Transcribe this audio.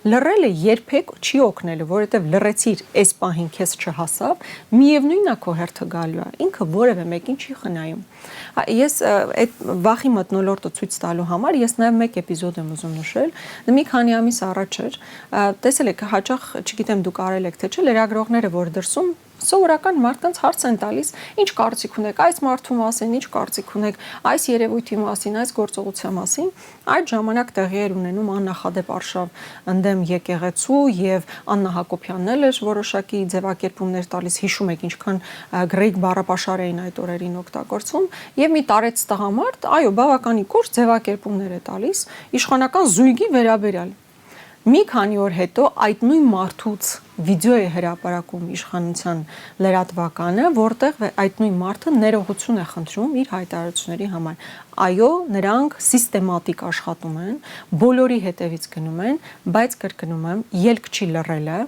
Լռելը երբեք չի օգնելու, որովհետև լռեցիր այս պահին քեզ չհասավ, միևնույնն է քո հերթը գալու է, ինքը որևէ մեկին չի խնայում։ Ես այդ վախի մթնոլորտը ցույց տալու համար ես նաև մեկ էպիզոդ եմ ուզում նշել, մի քանի ամիս առաջ էր, տեսել եք հաճախ, չգիտեմ դուք արել եք թե չէ, լրագրողները որ դրսում սովորական մարդկանց հարց են տալիս, ինչ կարծիք ունեք այս մարդու մասին, ինչ կարծիք ունեք այս երևույթի մասին, այս գործողության մասին, այդ ժամանակ տեղի էր ունենում աննախադեպ արշավ ընդդեմ եկեղեցու եւ Աննա Հակոբյանն էլ էր որոշակի ձևակերպումներ տալիս, հիշում եք ինչքան գրեգ բառապաշար էին այդ օրերին օգտագործում եւ մի տարեց տղամարդ, այո, բավականի կուրճ ձևակերպումներ է տալիս իշխանական զույգի վերաբերյալ։ Մի քանի օր հետո այդ նույն մարդուց վիդեո է հրապարակում իշխանության լրատվականը, որտեղ այդ նույն մարդը ներողություն է խնդրում իր հայտարարությունների համար։ Այո, նրանք սիստեմատիկ աշխատում են, բոլորի հետևից գնում են, բայց կրկնում եմ, ելք չի լռելը,